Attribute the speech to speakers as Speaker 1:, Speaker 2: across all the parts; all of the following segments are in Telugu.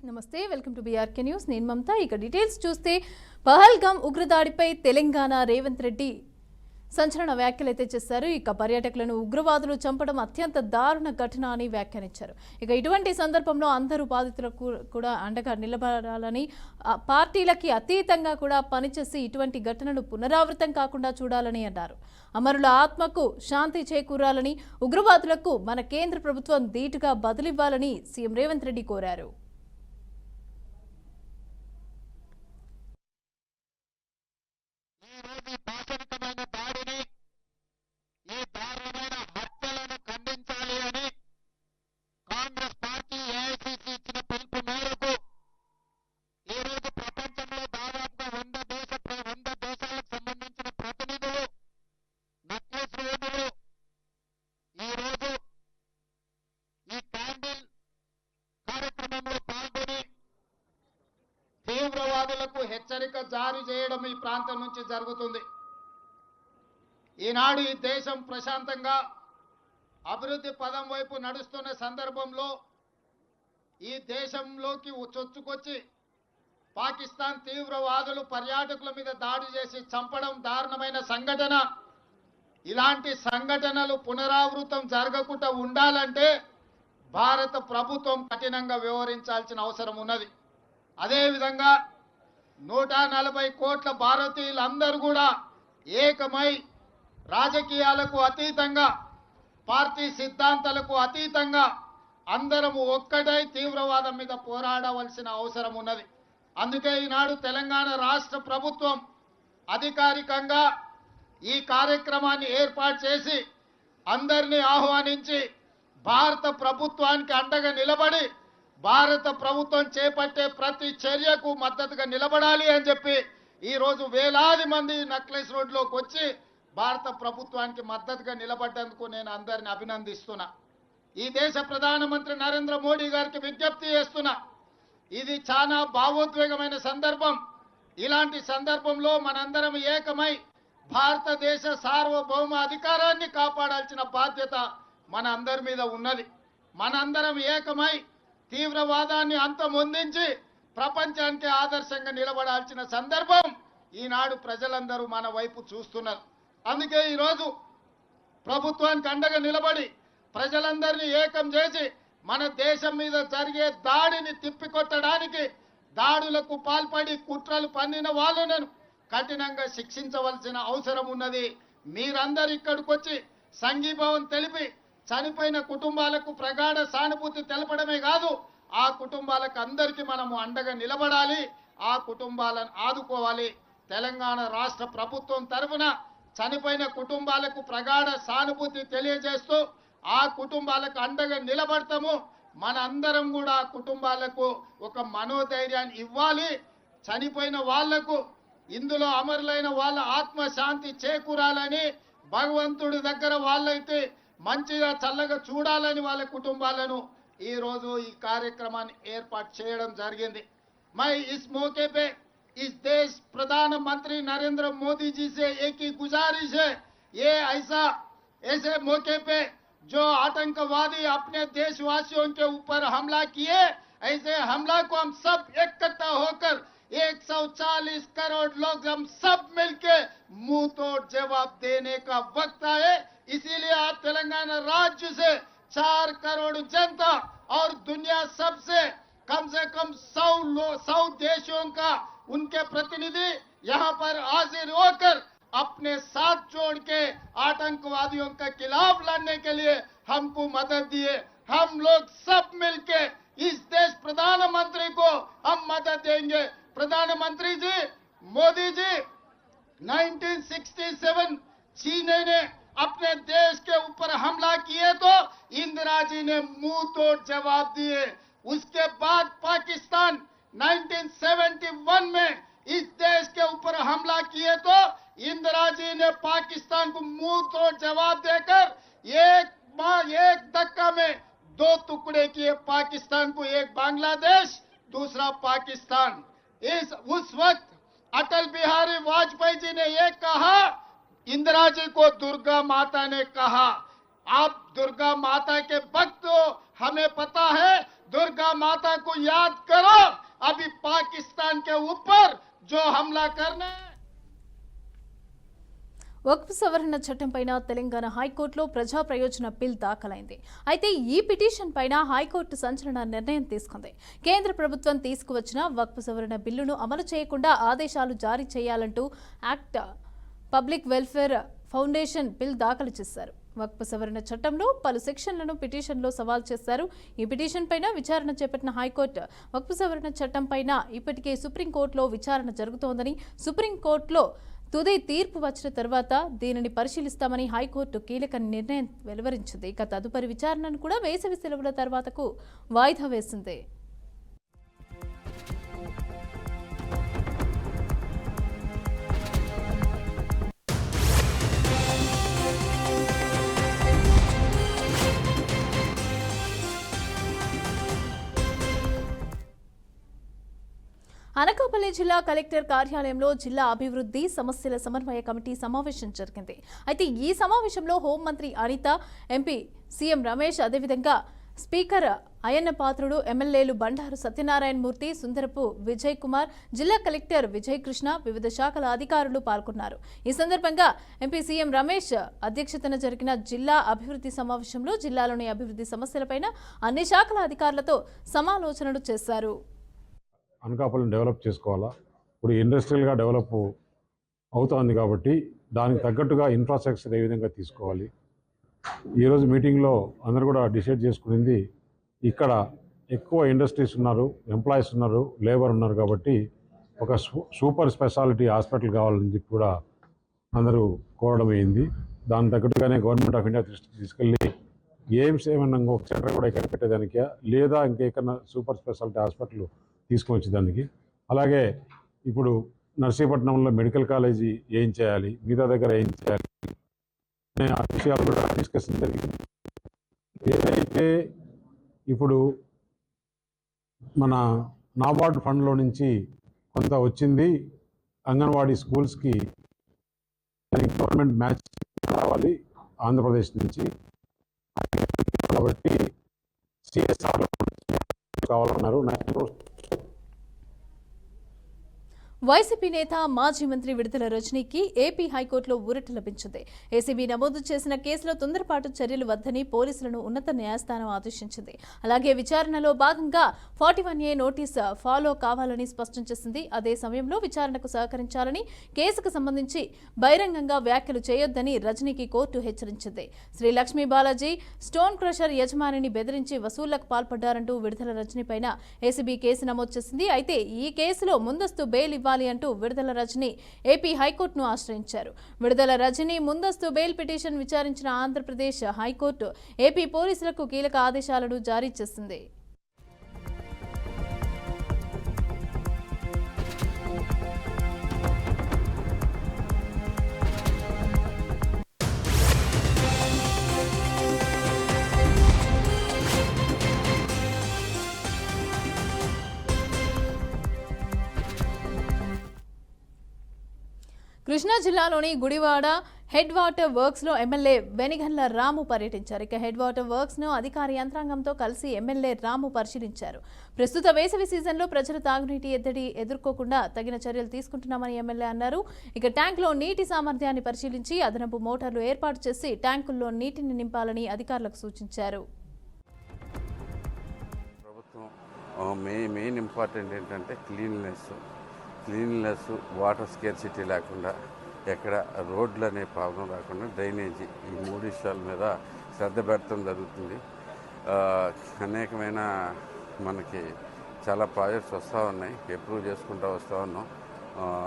Speaker 1: నమస్తే వెల్కమ్ టు బీఆర్కే న్యూస్ నేను మమత ఇక డీటెయిల్స్ చూస్తే పహల్గామ్ ఉగ్రదాడిపై తెలంగాణ రేవంత్ రెడ్డి సంచలన వ్యాఖ్యలు అయితే చేశారు ఇక పర్యాటకులను ఉగ్రవాదులు చంపడం అత్యంత దారుణ ఘటన అని వ్యాఖ్యానించారు ఇక ఇటువంటి సందర్భంలో అందరూ బాధితులకు కూడా అండగా నిలబడాలని పార్టీలకి అతీతంగా కూడా పనిచేసి ఇటువంటి ఘటనలు పునరావృతం కాకుండా చూడాలని అన్నారు అమరుల ఆత్మకు శాంతి చేకూరాలని ఉగ్రవాదులకు మన కేంద్ర ప్రభుత్వం ధీటుగా బదులివ్వాలని సీఎం రేవంత్ రెడ్డి కోరారు
Speaker 2: తీవ్రవాదులకు హెచ్చరిక జారీ చేయడం ఈ ప్రాంతం నుంచి జరుగుతుంది. ఈనాడు ఈ దేశం ప్రశాంతంగా అభివృద్ధి పదం వైపు నడుస్తున్న సందర్భంలో ఈ దేశంలోకి చొచ్చుకొచ్చి పాకిస్తాన్ తీవ్రవాదులు పర్యాటకుల మీద దాడి చేసి చంపడం దారుణమైన సంఘటన. ఇలాంటి సంఘటనలు పునరావృతం జరగకుండా ఉండాలంటే భారత ప్రభుత్వం కఠినంగా వ్యవహరించాల్సిన అవసరం ఉన్నది. అదేవిధంగా 140 కోట్ల భారతీయులందరూ కూడా ఏకమై రాజకీయాలకు అతీతంగా పార్టీ సిద్ధాంతాలకు అతీతంగా అందరము ఒక్కటై తీవ్రవాదం మీద పోరాడవలసిన అవసరం ఉన్నది. అందుకే ఈనాడు తెలంగాణ రాష్ట్ర ప్రభుత్వం అధికారికంగా ఈ కార్యక్రమాన్ని ఏర్పాటు చేసి అందరినీ ఆహ్వానించి భారత ప్రభుత్వానికి అండగా నిలబడి భారత ప్రభుత్వం చేపట్టే ప్రతి చర్యకు మద్దతుగా నిలబడాలి అని చెప్పి ఈరోజు వేలాది మంది నక్లెస్ రోడ్లోకి వచ్చి భారత ప్రభుత్వానికి మద్దతుగా నిలబడ్డందుకు నేను అందరిని అభినందిస్తున్నా. ఈ దేశ ప్రధానమంత్రి నరేంద్ర మోడీ గారికి విజ్ఞప్తి చేస్తున్నా. ఇది చాలా భావోద్వేగమైన సందర్భం. ఇలాంటి సందర్భంలో మనందరం ఏకమై భారతదేశ సార్వభౌమ అధికారాన్ని కాపాడాల్సిన బాధ్యత మన అందరి మీద ఉన్నది. మనందరం ఏకమై తీవ్రవాదాన్ని అంతమొందించి ప్రపంచానికి ఆదర్శంగా నిలబడాల్సిన సందర్భం ఈనాడు ప్రజలందరూ మన వైపు చూస్తున్నారు. అందుకే ఈరోజు ప్రభుత్వానికి అండగా నిలబడి ప్రజలందరినీ ఏకం చేసి మన దేశం మీద జరిగే దాడిని తిప్పికొట్టడానికి దాడులకు పాల్పడి కుట్రలు పన్నిన వాళ్ళను కఠినంగా శిక్షించవలసిన అవసరం ఉన్నది. మీరందరూ ఇక్కడికి వచ్చి సంఘీభావం తెలిపి చనిపోయిన కుటుంబాలకు ప్రగాఢ సానుభూతి తెలపడమే కాదు, ఆ కుటుంబాలకు అందరికీ మనము అండగా నిలబడాలి, ఆ కుటుంబాలను ఆదుకోవాలి. తెలంగాణ రాష్ట్ర ప్రభుత్వం తరఫున చనిపోయిన కుటుంబాలకు ప్రగాఢ సానుభూతి తెలియజేస్తూ ఆ కుటుంబాలకు అండగా నిలబడతాము. మన అందరం కూడా ఆ కుటుంబాలకు ఒక మనోధైర్యాన్ని ఇవ్వాలి. చనిపోయిన వాళ్లకు ఇందులో అమరులైన వాళ్ళ ఆత్మశాంతి చేకూరాలని భగవంతుడి దగ్గర వాళ్ళైతే మంచిగా చల్లగా చూడాలని వాళ్ళ కుటుంబాలను ఈ రోజు ఈ కార్యక్రమాన్ని ఏర్పాటు చేయడం జరిగింది. मैं इस मौके पे इस देश प्रधानमंत्री नरेंद्र मोदी जी से एक ही गुजारिश है, ये ऐसे मौके पे जो आतंकवादी अपने देशवासियों के ऊपर हमला किए, ऐसे हमला को हम सब इकट्ठा होकर 140 करोड़ लोग हम सब मिलके मुंह तोड़ जवाब देने का वक्त आए. इसीलिए आज तेलंगाना राज्य से 4 करोड़ जनता और दुनिया सबसे कम 100 देशों का उनके प्रतिनिधि यहाँ पर हाजिर होकर अपने साथ जोड़ के आतंकवादियों के खिलाफ लड़ने के लिए हमको मदद दिए. हम लोग सब मिलके इस देश प्रधानमंत्री को हम मदद देंगे. प्रधानमंत्री जी मोदी जी 1967 चीन ने अपने देश के ऊपर हमला किए तो इंदिरा जी ने मुंह तोड़ जवाब दिए. उसके बाद पाकिस्तान 1971 में इस देश के ऊपर हमला किए तो इंदिरा जी ने पाकिस्तान को मुंह तोड़ जवाब देकर एक धक्का में 2 टुकड़े किए पाकिस्तान को, एक बांग्लादेश दूसरा पाकिस्तान. उस वक्त अटल बिहारी वाजपेयी जी ने ये कहा, इंदिरा जी को दुर्गा माता ने कहा, आप दुर्गा माता के भक्त हो, हमें पता है दुर्गा माता को याद करो. अभी पाकिस्तान के ऊपर जो हमला करना है।
Speaker 1: వక్ఫ్ సవరణ చట్టం పైన తెలంగాణ హైకోర్టులో ప్రజా ప్రయోజన బిల్ దాఖలైంది. అయితే ఈ పిటిషన్ పైన హైకోర్టు సంచలన నిర్ణయం తీసుకుంది. కేంద్ర ప్రభుత్వం తీసుకువచ్చిన వక్ఫ్ సవరణ బిల్లును అమలు చేయకుండా ఆదేశాలు జారీ చేయాలంటూ act public welfare foundation bill దాఖలు చేశారు. వక్ఫ్ సవరణ చట్టంలో పలు సెక్షన్లను పిటిషన్లో సవాల్ చేశారు. ఈ పిటిషన్ పైన విచారణ చేపట్టిన హైకోర్టు వక్ఫ్ సవరణ చట్టం పైన ఇప్పటికే సుప్రీంకోర్టులో విచారణ జరుగుతోందని, సుప్రీంకోర్టులో తుది తీర్పు వచ్చిన తర్వాత దీనిని పరిశీలిస్తామని హైకోర్టు కీలక నిర్ణయం వెలువరించింది. ఇక తదుపరి విచారణను కూడా వేసవి సెలవుల తర్వాతకు వాయిదా వేసింది. అనకాపల్లి జిల్లా కలెక్టర్ కార్యాలయంలో జిల్లా అభివృద్ధి సమస్యల సమన్వయ కమిటీ సమావేశం జరిగింది. అయితే ఈ సమావేశంలో హోంమంత్రి అనిత, ఎంపీ సీఎం రమేష్, అదేవిధంగా స్పీకర్ అయ్యన్న పాత్రుడు, ఎమ్మెల్యేలు బండారు సత్యనారాయణ మూర్తి, సుందరపు విజయ్ కుమార్, జిల్లా కలెక్టర్ విజయ్ కృష్ణ, వివిధ శాఖల అధికారులు పాల్గొన్నారు. ఈ సందర్భంగా ఎంపీ సీఎం రమేష్ అధ్యక్షతన జరిగిన జిల్లా అభివృద్ధి సమావేశంలో జిల్లాలోని అభివృద్ధి సమస్యలపైన అన్ని శాఖల అధికారులతో సమాలోచనలు చేశారు.
Speaker 3: అనకాపల్లిని డెవలప్ చేసుకోవాలా, ఇప్పుడు ఇండస్ట్రియల్గా డెవలప్ అవుతోంది కాబట్టి దానికి తగ్గట్టుగా ఇన్ఫ్రాస్ట్రక్చర్ ఏ విధంగా తీసుకోవాలి. ఈరోజు మీటింగ్లో అందరూ కూడా డిసైడ్ చేసుకునింది, ఇక్కడ ఎక్కువ ఇండస్ట్రీస్ ఉన్నారు, ఎంప్లాయీస్ ఉన్నారు, లేబర్ ఉన్నారు కాబట్టి ఒక సూపర్ స్పెషాలిటీ హాస్పిటల్ కావాలని చెప్పి కూడా అందరూ కోరడం అయింది. దాని తగ్గట్టుగానే గవర్నమెంట్ ఆఫ్ ఇండియా దృష్టికి తీసుకెళ్ళి ఎయిమ్స్ ఏమన్నా ఒక సెంటర్ కూడా ఇక్కడ పెట్టేదానికా, లేదా ఇంకెక్కడన్నా సూపర్ స్పెషాలిటీ హాస్పిటల్ తీసుకొని వచ్చేదానికి. అలాగే ఇప్పుడు నర్సీపట్నంలో మెడికల్ కాలేజీ ఏం చేయాలి, మిగతా దగ్గర ఏం చేయాలి అనే ఆ విషయాలు కూడా డిస్కషన్ జరిగింది. ఏదైతే ఇప్పుడు మన నాబార్డ్ ఫండ్లో నుంచి కొంత వచ్చింది అంగన్వాడీ స్కూల్స్కి, గవర్నమెంట్ మ్యాచ్ రావాలి ఆంధ్రప్రదేశ్ నుంచి కాబట్టి సిఎస్ఆర్ కావాలన్నారు.
Speaker 1: వైసీపీ నేత మాజీ మంత్రి విడుదల రజనీకి ఏపీ హైకోర్టులో ఊరట లభించింది. ఏసీబీ నమోదు చేసిన కేసులో తొందరపాటు చర్యలు వద్దని పోలీసులను ఉన్నత న్యాయస్థానం ఆదేశించింది. అలాగే విచారణలో భాగంగా 41A నోటీస్ ఫాలో కావాలని స్పష్టం చేసింది. అదే సమయంలో విచారణకు సహకరించాలని, కేసుకు సంబంధించి బహిరంగంగా వ్యాఖ్యలు చేయొద్దని రజనీకి కోర్టు హెచ్చరించింది. శ్రీ లక్ష్మీ బాలాజీ స్టోన్ క్రషర్ యజమానిని బెదిరించి వసూళ్లకు పాల్పడ్డారంటూ విడుదల రజనీ పైన ఏసీబీ కేసు నమోదు చేసింది. అయితే ఈ కేసులో ముందస్తు బెయిల్ ఇవ్వాలి అంటూ విడుదల రజనీ ఏపీ హైకోర్టును ఆశ్రయించారు. విడుదల రజనీ ముందస్తు బెయిల్ పిటిషన్ విచారించిన ఆంధ్రప్రదేశ్ హైకోర్టు ఏపీ పోలీసులకు కీలక ఆదేశాలను జారీ చేసింది. కృష్ణా జిల్లాలోని గుడివాడ హెడ్ వాటర్ వర్క్స్ లో ఎమ్మెల్యే వెనిగండ్ల రాము పర్యటించారు. ఇక హెడ్ వాటర్ వర్క్స్ ను అధికార యంత్రాంగంతో కలిసి ఎమ్మెల్యే రాము పరిశీలించారు. ప్రస్తుత వేసవి సీజన్లో ప్రజలు తాగునీటి ఎద్దడి ఎదుర్కోకుండా తగిన చర్యలు తీసుకుంటున్నామని ఎమ్మెల్యే అన్నారు. ఇక ట్యాంకులో నీటి సామర్థ్యాన్ని పరిశీలించి అదనపు మోటార్లు ఏర్పాటు చేసి ట్యాంకుల్లో నీటిని నింపాలని అధికారులకు సూచించారు.
Speaker 4: ప్రభుత్వం మెయిన్ ఇంపార్టెంట్ ఏంటంటే క్లీన్లెస్, వాటర్ స్కేర్సిటీ లేకుండా, ఎక్కడ రోడ్లు అనే ప్రాబ్లం రాకుండా డ్రైనేజీ, ఈ 3 విషయాల మీద శ్రద్ధ పెట్టడం జరుగుతుంది. అనేకమైన మనకి చాలా ప్రాజెక్ట్స్ వస్తూ ఉన్నాయి, అప్రూవ్ చేసుకుంటూ వస్తూ ఉన్నాం.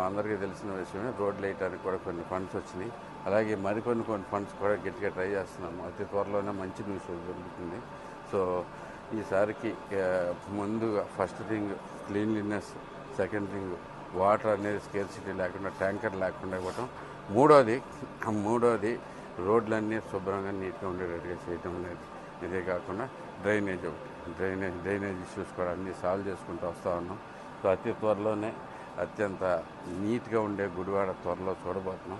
Speaker 4: అందరికీ తెలిసిన విషయమే, రోడ్లు వేయడానికి కూడా కొన్ని ఫండ్స్ వచ్చినాయి. అలాగే మరికొన్ని ఫండ్స్ కూడా గట్టిగా ట్రై చేస్తున్నాము. అతి త్వరలోనే మంచి న్యూస్ జరుగుతుంది. సో ఈసారికి ముందుగా first thing cleanliness, second thing water అనేది స్కేర్సిటీ లేకుండా, ట్యాంకర్ లేకుండా ఇవ్వటం, మూడోది రోడ్లన్నీ శుభ్రంగా నీట్గా ఉండేటట్టుగా చేయటం అనేది. ఇదే కాకుండా డ్రైనేజ్ ఇష్యూస్ కూడా అన్నీ సాల్వ్ చేసుకుంటూ వస్తూ ఉన్నాం. సో అతి త్వరలోనే అత్యంత నీట్గా ఉండే గుడివాడ త్వరలో చూడబోతున్నాం.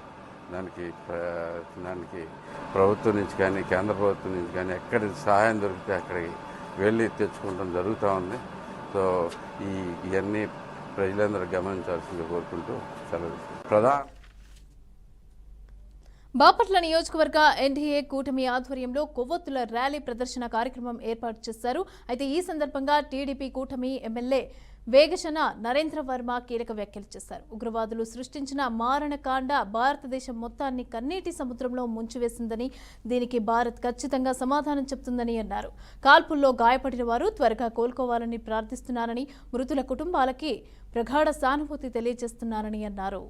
Speaker 4: దానికి ప్రభుత్వం నుంచి కానీ, కేంద్ర ప్రభుత్వం నుంచి కానీ ఎక్కడి సహాయం దొరికితే అక్కడికి వెళ్ళి తెచ్చుకోవడం జరుగుతూ ఉంది. సో ఇవన్నీ ప్రజలందరూ గమనించాల్సింది కోరుకుంటూ సెలవు.
Speaker 1: బాపట్ల నియోజకవర్గ ఎన్డీఏ కూటమి ఆధ్వర్యంలో కొవ్వొత్తుల ర్యాలీ ప్రదర్శన కార్యక్రమం ఏర్పాటు చేశారు. అయితే ఈ సందర్భంగా టీడీపీ కూటమి ఎమ్మెల్యే వేగశన నరేంద్ర వర్మ కీలక వ్యాఖ్యలు చేశారు. ఉగ్రవాదులు సృష్టించిన మారణకాండ భారతదేశం మొత్తాన్ని కన్నీటి సముద్రంలో ముంచివేసిందని, దీనికి భారత్ ఖచ్చితంగా సమాధానం చెప్తుందని అన్నారు. కాల్పుల్లో గాయపడిన వారు త్వరగా కోలుకోవాలని ప్రార్థిస్తున్నారని, మృతుల కుటుంబాలకి ప్రగాఢ సానుభూతి తెలియజేస్తున్నారని అన్నారు.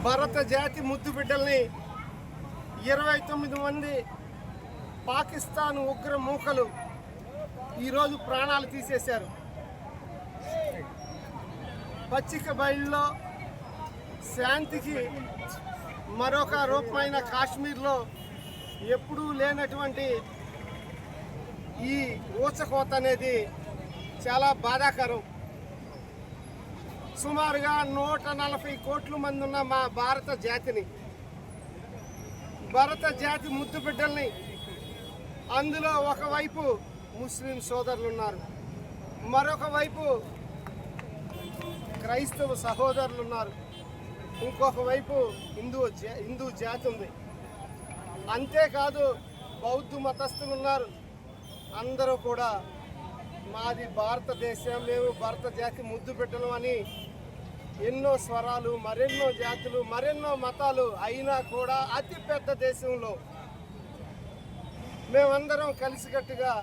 Speaker 5: భారత జాతి ముద్దు బిడ్డల్ని 29 మంది పాకిస్తాన్ ఉగ్ర మూకలు ఈరోజు ప్రాణాలు తీసేశారు. పచ్చిక బయలులో శాంతికి మరొక రూపమైన కాశ్మీర్లో ఎప్పుడూ లేనటువంటి ఈ ఊచకోత అనేది చాలా బాధాకరం. సుమారుగా 140 కోట్ల మంది ఉన్న మా భారత జాతి ముద్దు బిడ్డల్ని, అందులో ఒకవైపు ముస్లిం సోదరులు ఉన్నారు, మరొక వైపు క్రైస్తవ సహోదరులు ఉన్నారు, ఇంకొక వైపు హిందూ జాతి ఉంది. అంతేకాదు బౌద్ధ మతస్థులు ఉన్నారు. అందరూ కూడా మాది భారతదేశం, మేము భారత జాతి ముద్దు బిడ్డలు అని ఎన్నో స్వరాలు, మరెన్నో జాతులు, మరెన్నో మతాలు అయినా కూడా అతి పెద్ద దేశంలో మేమందరం కలిసికట్టుగా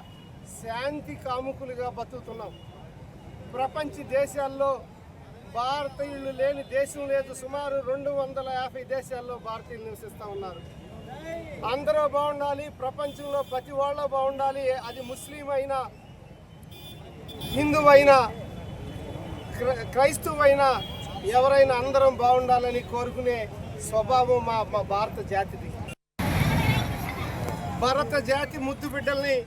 Speaker 5: శాంతి కాముకులుగా బతుకుతున్నాం. ప్రపంచ దేశాల్లో భారతీయులు లేని దేశం లేదు. సుమారు 250 దేశాల్లో భారతీయులు నివసిస్తూ ఉన్నారు. అందరూ బాగుండాలి, ప్రపంచంలో ప్రతి వాళ్ళు బాగుండాలి. అది ముస్లిం అయినా, హిందువైనా, క్రైస్తవైనా, ఎవరైనా అందరం బాగుండాలని కోరుకునే స్వభావం మా భారత జాతిది. భారత జాతి ముద్దు బిడ్డల్ని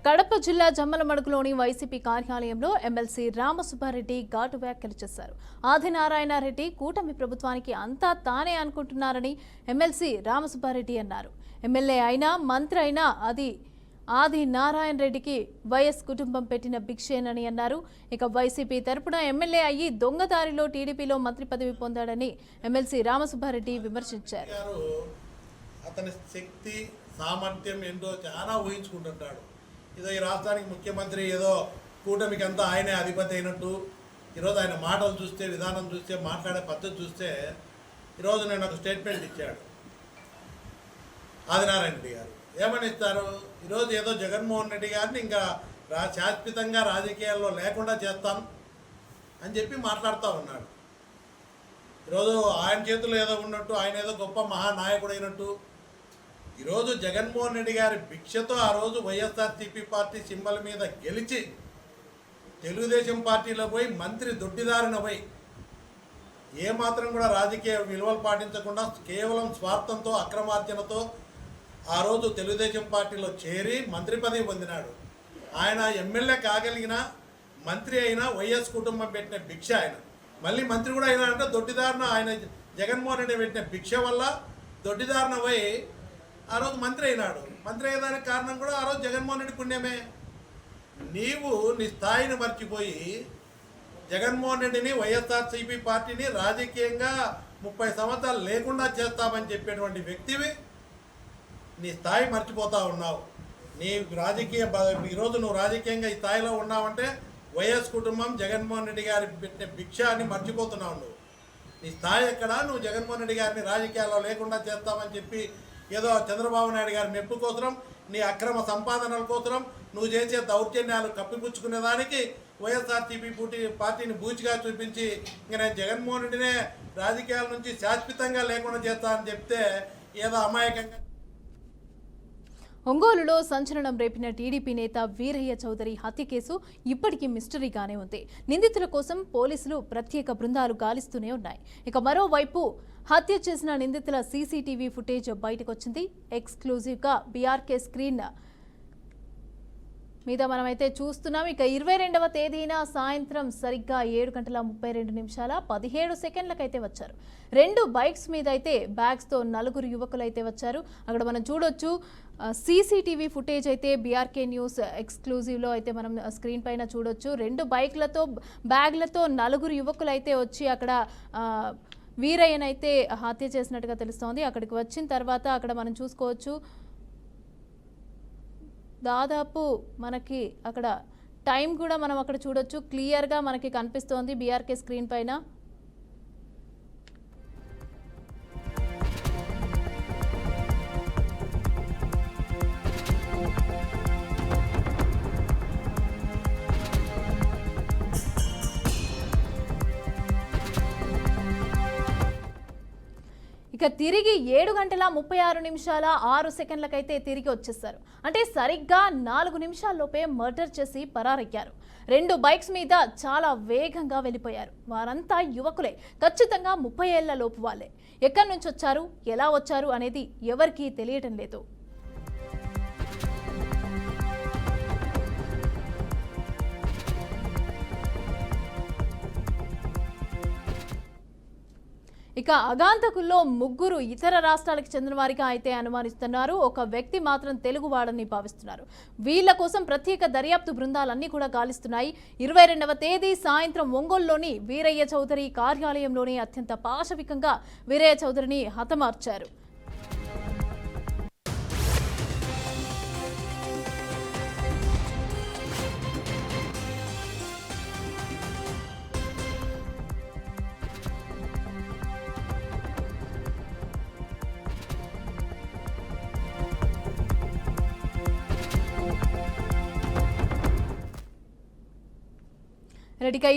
Speaker 1: కడప జిల్లా జమ్మలమడుగులోని వైసీపీ కార్యాలయంలో ఎమ్మెల్సీ రామసుబ్బారెడ్డి ఘాటు వ్యాఖ్యలు చేశారు. ఆదినారాయణ రెడ్డి కూటమి ప్రభుత్వానికి అంతా తానే అనుకుంటున్నారని ఎమ్మెల్సీ రామసుబ్బారెడ్డి అన్నారు. ఎమ్మెల్యే అయినా, మంత్రి అయినా అది ఆది నారాయణ రెడ్డికి వైఎస్ కుటుంబం పెట్టిన భిక్షేనని అన్నారు. ఇక వైసీపీ తరపున ఎమ్మెల్యే అయ్యి దొంగదారిలో టీడీపీలో మంత్రి పదవి పొందాడని ఎమ్మెల్సీ రామసుబ్బారెడ్డి విమర్శించారు.
Speaker 6: అతని శక్తి సామర్థ్యం ఏంటో చాలా ఊహించుకుంటుంటాడు. ఏదో ఈ రాష్ట్రానికి ముఖ్యమంత్రి, ఏదో కూటమికి అంతా ఆయనే అధిపతి అయినట్టు. ఈరోజు ఆయన మాటలు చూస్తే, విధానం చూస్తే, మాట్లాడే పద్ధతి చూస్తే, ఈరోజు నేను ఒక స్టేట్మెంట్ ఇచ్చాడు ఆదినారాయణ రెడ్డి గారు. ఏమని ఇస్తారు? ఈరోజు ఏదో జగన్మోహన్ రెడ్డి గారిని ఇంకా శాశ్వతంగా రాజకీయాల్లో లేకుండా చేస్తాం అని చెప్పి మాట్లాడుతూ ఉన్నాడు. ఈరోజు ఆయన చేతుల్లో ఏదో ఉన్నట్టు, ఆయన ఏదో గొప్ప మహానాయకుడు అయినట్టు. ఈరోజు జగన్మోహన్ రెడ్డి గారి భిక్షతో ఆ రోజు వైఎస్ఆర్సీపీ పార్టీ సింబల్ మీద గెలిచి తెలుగుదేశం పార్టీలో పోయి మంత్రి దొడ్డిదారిన పోయి ఏమాత్రం కూడా రాజకీయ విలువలు పాటించకుండా కేవలం స్వార్థంతో, అక్రమార్జనతో ఆ రోజు తెలుగుదేశం పార్టీలో చేరి మంత్రి పదవి పొందినాడు. ఆయన ఎమ్మెల్యే కాగలిగిన, మంత్రి అయినా వైఎస్ కుటుంబం పెట్టిన భిక్ష ఆయన. మళ్ళీ మంత్రి కూడా అయినా అంటే దొడ్డిదారిన, ఆయన జగన్మోహన్ రెడ్డి పెట్టిన భిక్ష వల్ల దొడ్డిదారిన పోయి ఆ రోజు మంత్రి అయినాడు. మంత్రి అయ్యేదానికి కారణం కూడా ఆ రోజు జగన్మోహన్ రెడ్డి పుణ్యమే. నీవు నీ స్థాయిని మర్చిపోయి జగన్మోహన్ రెడ్డిని, వైఎస్ఆర్సీపీ పార్టీని రాజకీయంగా 30 సంవత్సరాలు లేకుండా చేస్తామని చెప్పేటువంటి వ్యక్తివి నీ స్థాయి మర్చిపోతా ఉన్నావు. నీ ఈరోజు నువ్వు రాజకీయంగా ఈ స్థాయిలో ఉన్నావంటే వైఎస్ కుటుంబం జగన్మోహన్ రెడ్డి గారి పెట్టే భిక్ష అని మర్చిపోతున్నావు. నువ్వు నీ స్థాయి ఎక్కడ? నువ్వు జగన్మోహన్ రెడ్డి గారిని రాజకీయాల్లో లేకుండా చేస్తామని చెప్పి ఏదో చంద్రబాబు నాయుడు గారి మెప్పు కోసరం, నీ అక్రమ సంపాదనల కోసరం, నువ్వు చేసే దౌర్జన్యాలు కప్పిపుచ్చుకునేదానికి వైఎస్ఆర్సీపీ పార్టీని బూచిగా చూపించి ఇంక నేను జగన్మోహన్ రెడ్డినే రాజకీయాల నుంచి శాశ్వతంగా లేకుండా చేస్తానని చెప్తే ఏదో అమాయకంగా.
Speaker 1: ఒంగోలులో సంచలనం రేపిన టీడీపీ నేత వీరయ్య చౌదరి హత్య కేసు ఇప్పటికీ మిస్టరీగానే ఉంది. నిందితుల కోసం పోలీసులు ప్రత్యేక బృందాలు గాలిస్తూనే ఉన్నాయి. ఇక మరోవైపు హత్య చేసిన నిందితుల సీసీటీవీ ఫుటేజ్ బయటకొచ్చింది. ఎక్స్క్లూజివ్గా బీఆర్కే స్క్రీన్ మీద మనమైతే చూస్తున్నాం. ఇక 22వ తేదీన సాయంత్రం సరిగ్గా 7:32 అయితే వచ్చారు. 2 బైక్స్ మీద అయితే బ్యాగ్స్తో 4 యువకులు అయితే వచ్చారు. అక్కడ మనం చూడొచ్చు సీసీటీవీ ఫుటేజ్ అయితే బీఆర్కే న్యూస్ ఎక్స్క్లూజివ్లో అయితే మనం స్క్రీన్ పైన చూడొచ్చు. 2 బైక్లతో బ్యాగ్లతో 4 యువకులు అయితే వచ్చి అక్కడ వీరయ్యనైతే హత్య చేసినట్టుగా తెలుస్తోంది. అక్కడికి వచ్చిన తర్వాత అక్కడ మనం చూసుకోవచ్చు దాదాపు మనకి అక్కడ టైం కూడా మనం అక్కడ చూడొచ్చు. క్లియర్గా మనకి కనిపిస్తోంది బీఆర్కే స్క్రీన్ పైన. ఇక తిరిగి 7:36 తిరిగి వచ్చేసారు. అంటే సరిగ్గా 4 నిమిషాల్లోపే మర్డర్ చేసి పరారయ్యారు. 2 బైక్స్ మీద చాలా వేగంగా వెళ్ళిపోయారు. వారంతా యువకులే, ఖచ్చితంగా 30 ఏళ్ల లోపు వాళ్ళే. ఎక్కడి నుంచి వచ్చారు, ఎలా వచ్చారు అనేది ఎవరికీ తెలియటం లేదు. ఇక అగాంతకుల్లో 3 ఇతర రాష్ట్రాలకు చెందిన వారిగా అయితే అనుమానిస్తున్నారు. ఒక వ్యక్తి మాత్రం తెలుగువాడని భావిస్తున్నారు. వీళ్ల కోసం ప్రత్యేక దర్యాప్తు బృందాలన్నీ కూడా గాలిస్తున్నాయి. 22వ తేదీ సాయంత్రం ఒంగోలులోని వీరయ్య చౌదరి కార్యాలయంలోనే అత్యంత పాశవికంగా వీరయ్య చౌదరిని హతమార్చారు.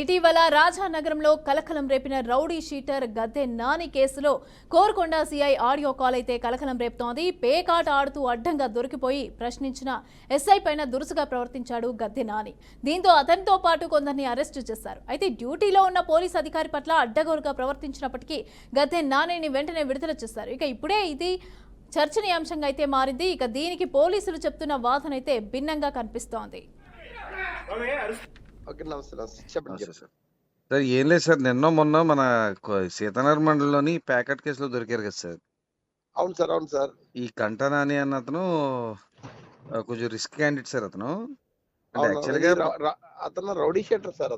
Speaker 1: ఇటీవల రాజానగరంలో కలకలం రేపిన రౌడీ షీటర్ గద్దె నాని కేసులో కోరుకొండ సీఐ ఆడియో కాల్ అయితే కలకలం రేపుతోంది. పేకాట ఆడుతూ అడ్డంగా దొరికిపోయి ప్రశ్నించిన ఎస్ఐ పైన దురుసుగా ప్రవర్తించాడు గద్దె నాని. దీంతో అతనితో పాటు కొందరిని అరెస్టు చేశారు. అయితే డ్యూటీలో ఉన్న పోలీస్ అధికారి పట్ల అడ్డగోలుగా ప్రవర్తించినప్పటికీ గద్దె నానిని వెంటనే విడుదల చేశారు. ఇక ఇప్పుడే ఇది చర్చనీయాంశంగా అయితే మారింది. ఇక దీనికి పోలీసులు చెప్తున్న వాదన అయితే భిన్నంగా కనిపిస్తోంది.
Speaker 7: సార్ ఏం లేదు సార్, నిన్న మొన్న మన సీతానగర్ మండలంలోని ప్యాకెట్ కేసులో దొరికారు కదా సార్.
Speaker 5: అవును సార్, అవును సార్.
Speaker 7: ఈ కంటనాని అన్న అతను కొంచెం రిస్క్ క్యాండిడేట్ సార్. అతను అంటే యాక్చువల్గా
Speaker 5: అతను rowdy sheeter sir.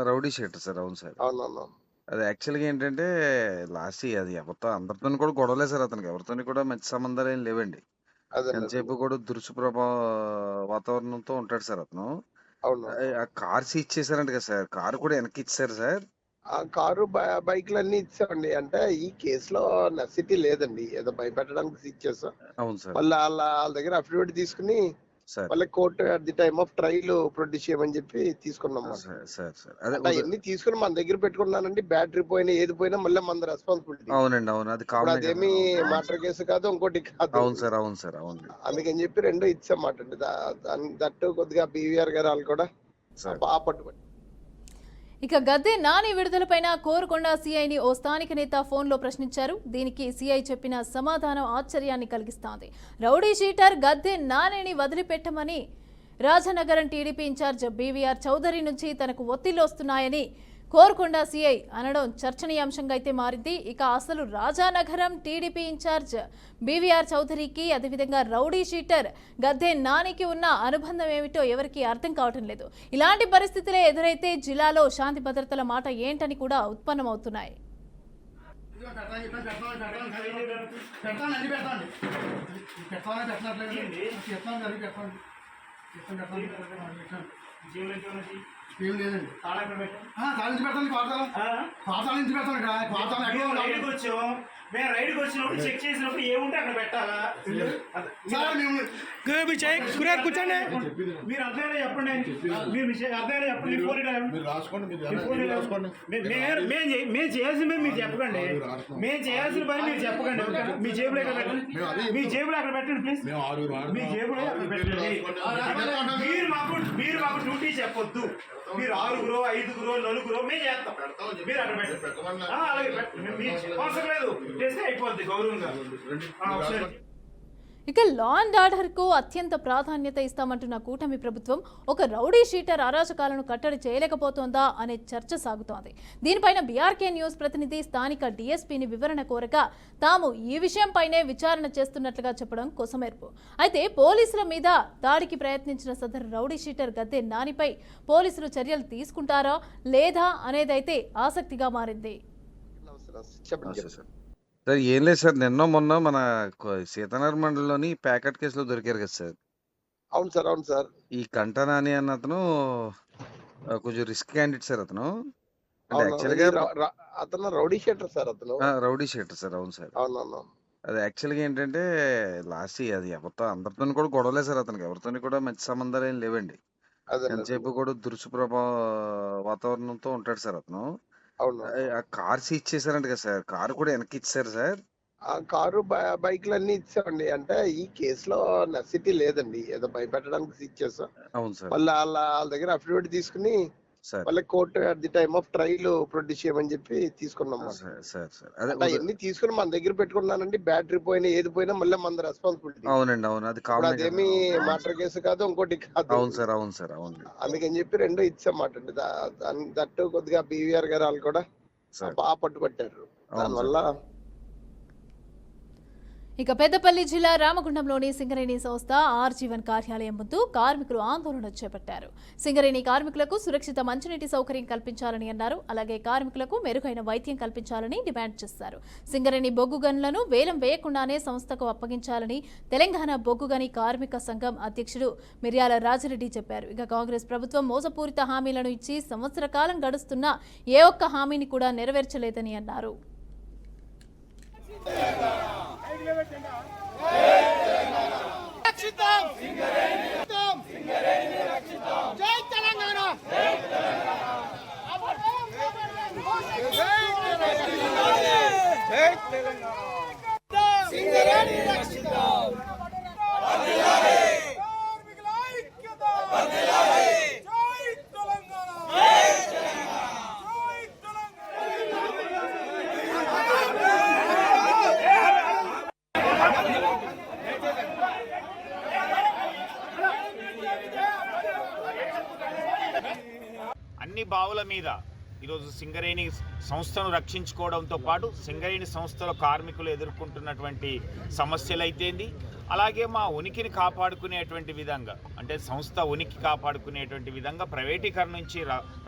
Speaker 7: Rowdy sheeter sir. అవును సార్.
Speaker 5: అవునవును.
Speaker 7: అది యాక్చువల్గా ఏంటంటే లాస్ట్ అది ఎవరితో అందరితో కూడా గొడవలే సార్. అతనికి ఎవరితో కూడా మంచి సంబంధాలు ఏం లేవండి. ఎంతసేపు కూడా దురుసు వాతావరణంతో ఉంటాడు సార్ అతను. ఆ కార్ సీజ్ చేశారంట కదా సార్. కారు కూడా వెనక్కి ఇచ్చారు సార్.
Speaker 5: ఆ కారు బైక్లు అన్ని ఇచ్చామండి. అంటే ఈ కేసులో నెసిటీ లేదండి, ఏదో భయపెట్టడానికి సీజ్ చేస్తాం.
Speaker 7: అవును సార్.
Speaker 5: మళ్ళీ వాళ్ళ దగ్గర అఫిడవిట్ తీసుకుని మళ్ళీ court at the time of trial produce చేయమని చెప్పి తీసుకున్నాం
Speaker 7: సార్.
Speaker 5: అవన్నీ తీసుకుని మన దగ్గర పెట్టుకున్నానండి. బ్యాటరీ పోయినా ఏది పోయినా మళ్ళీ మన రెస్పాన్సిబిలిటీ.
Speaker 7: అవునండి, అవును. అది
Speaker 5: అదేమి మర్డర్ కేసు కాదు, ఇంకోటి కాదు.
Speaker 7: అవును సార్, అవును సార్, అవును.
Speaker 5: అందుకని చెప్పి 2 ఇచ్చామాట. దట్టు కొద్దిగా బీవీఆర్ గారు వాళ్ళు కూడా బాగా పట్టుబడి.
Speaker 1: ఇక గద్దె నాని విడుదలపైన కోరుకొండ సీఐని ఓ స్థానిక నేత ఫోన్లో ప్రశ్నించారు. దీనికి సీఐ చెప్పిన సమాధానం ఆశ్చర్యాన్ని కలిగిస్తోంది. రౌడీ షీటర్ గద్దె నానిని వదిలిపెట్టమని రాజనగరం టీడీపీ ఇన్ఛార్జ్ బీవీఆర్ చౌదరి నుంచి తనకు ఒత్తిళ్లు వస్తున్నాయని కోరుకొండ సీఐ అనడం చర్చనీయాంశంగా అయితే మారింది. ఇక అసలు రాజానగరం టీడీపీ ఇన్ఛార్జ్ బీవీఆర్ చౌదరికి అదేవిధంగా రౌడీ షీటర్ గద్దె నానికి ఉన్న అనుబంధం ఏమిటో ఎవరికి అర్థం కావటం లేదు. ఇలాంటి పరిస్థితులే ఎదురైతే జిల్లాలో శాంతి భద్రతల మాట ఏంటని కూడా ఉత్పన్నమవుతున్నాయి.
Speaker 5: ఏం లేదండి తాళించి పెడతాను పాతాళ నుంచి పెడతాను
Speaker 8: రైడ్కి వచ్చాం మేము రైడ్కి వచ్చినప్పుడు చెక్ చేసినప్పుడు ఏముంటే అక్కడ పెట్టాలా కూర్చోండి మీరు అర్థమైనా చెప్పండి మీరు అర్థమైనా చెప్పండి మేము చేయాల్సిన పని మీరు చెప్పకండి మేము చేయాల్సిన పని మీరు చెప్పకండి మీ జేబులో ఎక్కడ పెట్టండి మీ జేబులో అక్కడ పెట్టండి ప్లీజ్ మీ జేబులో అక్కడ పెట్టండి మీరు మాకు డ్యూటీ చెప్పొద్దు మీరు 6గురో 5గురో 4గురో మేము చేస్తాం మీరు అక్కడ పెట్టండి అలాగే పెట్టండి అవసరం లేదు చేస్తే అయిపోద్ది గౌరవంగా
Speaker 1: ఇక లా అండ్ ఆర్డర్కు అత్యంత ప్రాధాన్యత ఇస్తామంటున్న కూటమి ప్రభుత్వం ఒక రౌడీ షీటర్ అరాచకాలను కట్టడి చేయలేకపోతోందా అనే చర్చ సాగుతోంది. దీనిపైన బీఆర్కే న్యూస్ ప్రతినిధి స్థానిక డీఎస్పీని వివరణ కోరగా తాము ఈ విషయంపైనే విచారణ చేస్తున్నట్లుగా చెప్పడం కొసమెరుపు. అయితే పోలీసుల మీద దాడికి ప్రయత్నించిన సదరు రౌడీ షీటర్ గద్దె నానిపై పోలీసులు చర్యలు తీసుకుంటారా లేదా అనేదైతే ఆసక్తిగా మారింది.
Speaker 7: సార్ ఏం లేదు సార్, నిన్న మొన్న మన సీతానగర్ మండలంలోని ప్యాకెట్ కేసులో దొరికారు కదా సార్.
Speaker 5: అవును సార్, అవును సార్.
Speaker 7: ఈ కంటనాని అన్న అతను కొంచెం రిస్క్ క్యాండిడేట్ సార్. అతను అంటే యాక్చువల్గా
Speaker 5: అతను రౌడీ షీటర్ సార్. అతను
Speaker 7: రౌడీ షీటర్ సార్. అవును సార్.
Speaker 5: అవునవును.
Speaker 7: అది యాక్చువల్గా ఏంటంటే లాస్ట్ అది ఎవరితో అందరితో కూడా గొడవలే సార్. అతనికి ఎవరితో కూడా మంచి సంబంధాలు ఏం లేవండి. ఎంతసేపు కూడా దురుసుప్రభావ వాతావరణంతో ఉంటాడు సార్ అతను. ఆ కార్ సీజ్ చేశారంట కదా సార్, కారు కూడా వెనక్కి ఇచ్చారు సార్.
Speaker 5: ఆ కారు బైక్లు అన్ని ఇచ్చామండి. అంటే ఈ కేసులో నెసిటీ లేదండి, ఏదో భయపెట్టడానికి సీజ్ చేస్తాం.
Speaker 7: అవును సార్.
Speaker 5: మళ్ళీ వాళ్ళ దగ్గర అఫిడవిట్ తీసుకుని మళ్ళీ court at the time of trial produce చేయమని చెప్పి తీసుకున్నాం. అవన్నీ తీసుకుని మన దగ్గర పెట్టుకున్నానండి. బ్యాటరీ పోయినా ఏది పోయినా మళ్ళీ మన రెస్పాన్సిబిలిటీ.
Speaker 7: అవునండి, అవును. అది
Speaker 5: అదేమి మర్డర్ కేసు కాదు, ఇంకోటి కాదు.
Speaker 7: అవును సార్, అవును సార్, అవును.
Speaker 5: అందుకని చెప్పి రెండు ఇచ్చామాట అండి. దట్టు కొద్దిగా బీవీఆర్ గారు వాళ్ళు కూడా బాగా పట్టుబట్టారు దానివల్ల.
Speaker 1: ఇక పెద్దపల్లి జిల్లా రామగుండంలోని సింగరేణి సంస్థ ఆర్జీవన్ కార్యాలయం ముందు కార్మికులు ఆందోళన చేపట్టారు. సింగరేణి కార్మికులకు సురక్షిత మంచినీటి సౌకర్యం కల్పించాలని అన్నారు. అలాగే కార్మికులకు మెరుగైన వైద్యం కల్పించాలని డిమాండ్ చేశారు. సింగరేణి బొగ్గు గనులను వేలం వేయకుండానే సంస్థకు అప్పగించాలని తెలంగాణ బొగ్గు గని కార్మిక సంఘం అధ్యక్షుడు మిర్యాల రాజిరెడ్డి చెప్పారు. ఇక కాంగ్రెస్ ప్రభుత్వం మోసపూరిత హామీలను ఇచ్చి సంవత్సర కాలం గడుస్తున్నా ఏ ఒక్క హామీని కూడా నెరవేర్చలేదని అన్నారు.
Speaker 9: జై తెలంగాణ. సింగరేణి రక్షిద్దాం. కార్మికుల ఐక్యత. జై తెలంగాణ.
Speaker 8: అన్ని బావుల మీద ఈరోజు సింగరేణి సంస్థను రక్షించుకోవడంతో పాటు సింగరేణి సంస్థలో కార్మికులు ఎదుర్కొంటున్నటువంటి సమస్యలు అయితేంది, అలాగే మా ఉనికిని కాపాడుకునేటువంటి విధంగా, అంటే సంస్థ ఉనికి కాపాడుకునేటువంటి విధంగా ప్రైవేటీకరణ నుంచి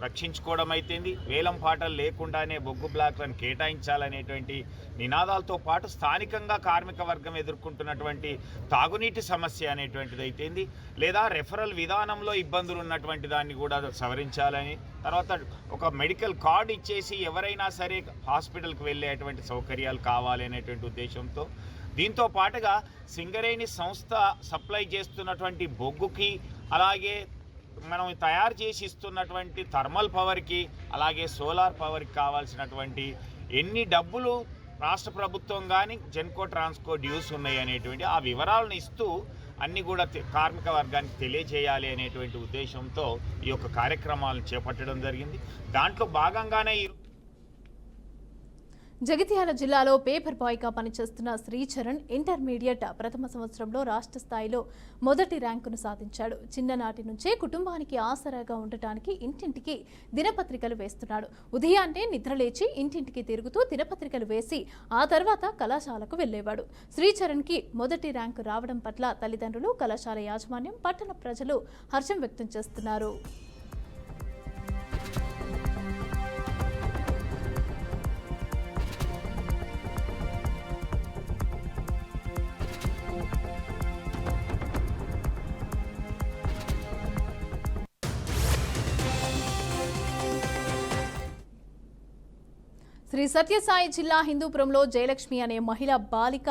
Speaker 8: రక్షించుకోవడం అయితేంది, వేలం పాటలు లేకుండానే బొగ్గు బ్లాక్లను కేటాయించాలనేటువంటి నినాదాలతో పాటు స్థానికంగా కార్మిక వర్గం ఎదుర్కొంటున్నటువంటి తాగునీటి సమస్య అనేటువంటిది అయితేంది, లేదా రెఫరల్ విధానంలో ఇబ్బందులు ఉన్నటువంటి దాన్ని కూడా సవరించాలని, తర్వాత ఒక మెడికల్ కార్డు ఇచ్చేసి ఎవరైనా సరే హాస్పిటల్కి వెళ్ళేటువంటి సౌకర్యాలు కావాలి అనేటువంటి ఉద్దేశంతో, దీంతో పాటుగా సింగరేణి సంస్థ సప్లై చేస్తున్నటువంటి బొగ్గుకి, అలాగే మనం తయారు చేసి ఇస్తున్నటువంటి థర్మల్ పవర్కి, అలాగే సోలార్ పవర్కి కావాల్సినటువంటి ఎన్ని డబ్బులు రాష్ట్ర ప్రభుత్వం కానీ జెన్కో ట్రాన్స్కో డ్యూస్ ఉన్నాయి అనేటువంటి ఆ వివరాలను ఇస్తూ అన్నీ కూడా కార్మిక వర్గానికి తెలియజేయాలి అనేటువంటి ఉద్దేశంతో ఈ యొక్క కార్యక్రమాలను చేపట్టడం జరిగింది. దాంట్లో భాగంగానే
Speaker 1: జగిత్యాల జిల్లాలో పేపర్ బాయ్గా పనిచేస్తున్న శ్రీచరణ్ ఇంటర్మీడియట్ ప్రథమ సంవత్సరంలో రాష్ట్ర స్థాయిలో మొదటి ర్యాంకును సాధించాడు. చిన్ననాటి నుంచే కుటుంబానికి ఆసరాగా ఉండటానికి ఇంటింటికి దినపత్రికలు వేస్తున్నాడు. ఉదయాన్నే నిద్రలేచి ఇంటింటికి తిరుగుతూ దినపత్రికలు వేసి ఆ తర్వాత కళాశాలకు వెళ్లేవాడు. శ్రీచరణ్కి మొదటి ర్యాంకు రావడం పట్ల తల్లిదండ్రులు, కళాశాల యాజమాన్యం, పట్టణ ప్రజలు హర్షం వ్యక్తం చేస్తున్నారు. శ్రీ సత్యసాయి జిల్లా హిందూపురంలో జయలక్ష్మి అనే మహిళ బాలిక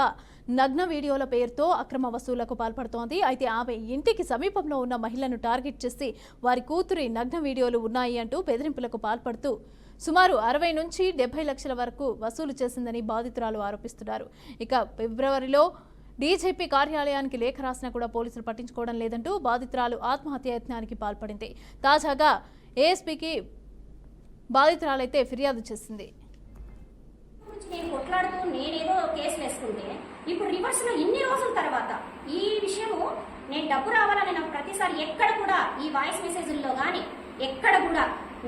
Speaker 1: నగ్న వీడియోల పేరుతో అక్రమ వసూళ్లకు పాల్పడుతోంది. అయితే ఆమె ఇంటికి సమీపంలో ఉన్న మహిళను టార్గెట్ చేసి వారి కూతురి నగ్న వీడియోలు ఉన్నాయి అంటూ బెదిరింపులకు పాల్పడుతూ సుమారు 60 నుంచి 70 లక్షల వరకు వసూలు చేసిందని బాధితురాలు ఆరోపిస్తున్నారు. ఇక ఫిబ్రవరిలో డీజీపీ కార్యాలయానికి లేఖ రాసినా కూడా పోలీసులు పట్టించుకోవడం లేదంటూ బాధితురాలు ఆత్మహత్యాయత్నానికి పాల్పడింది. తాజాగా ఏఎస్పీకి బాధితురాలైతే ఫిర్యాదు చేసింది.
Speaker 10: నేను కొట్లాడుతూ నేనేదో కేసులు వేసుకుంటే ఇప్పుడు రివర్స్ లో ఇన్ని రోజుల తర్వాత ఈ విషయము నేను డబ్బు రావాలని నాకు ప్రతిసారి ఎక్కడ కూడా ఈ వాయిస్ మెసేజ్ల్లో కానీ ఎక్కడ కూడా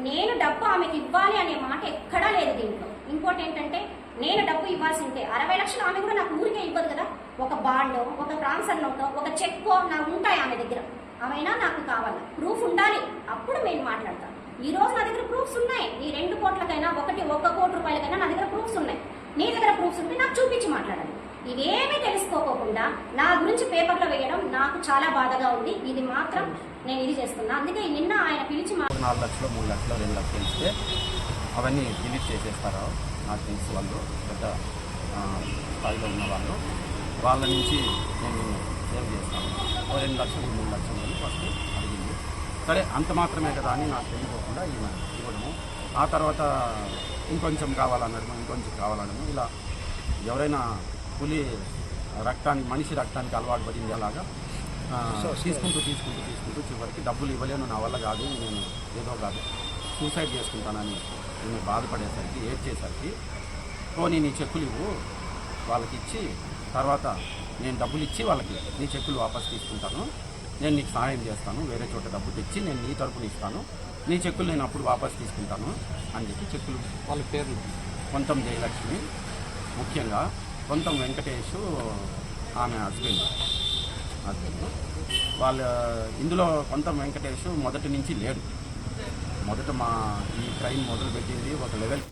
Speaker 10: నేను డబ్బు ఆమెకి ఇవ్వాలి అనే మాట ఎక్కడా లేదు దీంట్లో. ఇంకోటి ఏంటంటే నేను డబ్బు ఇవ్వాల్సి ఉంటే 60 లక్షలు ఆమె కూడా నాకు ఊరికే ఇవ్వదు కదా. ఒక బాండో, ఒక ట్రాన్స్ఫర్ నోటో, ఒక చెక్కో నాకు ఉంటాయి ఆమె దగ్గర. అవైనా నాకు కావాలి, ప్రూఫ్ ఉండాలి, అప్పుడు నేను మాట్లాడతాను. ఈ రోజు నా దగ్గర ప్రూఫ్స్ ఉన్నాయి. ఈ 2 కోట్లకైనా 1 కోటి రూపాయలకైనా నా దగ్గర ప్రూఫ్స్ ఉన్నాయి. నీ దగ్గర ప్రూఫ్స్ ఉంటే నాకు చూపించి మాట్లాడాలి. ఇవేమీ తెలుసుకోకుండా నా గురించి పేపర్లో వేయడం నాకు చాలా బాధగా ఉంది. ఇది మాత్రం నేను ఇది చేస్తున్నా. అందుకే నిన్న ఆయన పిలిచి
Speaker 11: 4 లక్షలు 3 లక్షలు 2 లక్షలు ఇస్తే అవన్నీ డిలీట్ చేసేస్తారు. నాకు తెలిసి వాళ్ళు పెద్ద స్థాయిలో ఉన్న వాళ్ళు, వాళ్ళ నుంచి నేను సేవ్ చేస్తాను. 2 లక్షలు 3 లక్షలు అని ఫస్ట్ అడిగింది. సరే అంత మాత్రమే కదా అని నాకు తెలియకోకుండా ఈమె ఇవ్వడము, ఆ తర్వాత ఇంకొంచెం కావాలనడము, ఇంకొంచెం కావాలనడము, ఇలా ఎవరైనా పులి రక్తానికి, మనిషి రక్తానికి అలవాటు పడింది అలాగా తీసుకుంటూ చివరికి డబ్బులు ఇవ్వలేను, నా వల్ల కాదు, నేను ఏదో కాదు సూసైడ్ చేసుకుంటానని నేను బాధపడేసరికి ఏడ్చేసరికి పోనీ నీ చెక్కులు ఇవ్వు వాళ్ళకి ఇచ్చి, తర్వాత నేను డబ్బులు ఇచ్చి వాళ్ళకి నీ చెక్కులు వాపస్ తీసుకుంటాను, నేను నీకు సహాయం చేస్తాను, వేరే చోట డబ్బు తెచ్చి నేను నీ తరపున ఇస్తాను, నీ చెక్కులు నేను అప్పుడు వాపస్ తీసుకుంటాను అని చెప్పి చెక్కులు వాళ్ళ పేర్లు కొంతం జయలక్ష్మి, ముఖ్యంగా కొంతం వెంకటేష్ ఆమె హస్బెండ్ వాళ్ళ ఇందులో కొంతం వెంకటేష్ మొదటి నుంచి లేడు. మొదట మా ఈ క్రైమ్ మొదలుపెట్టింది ఒక లెవెల్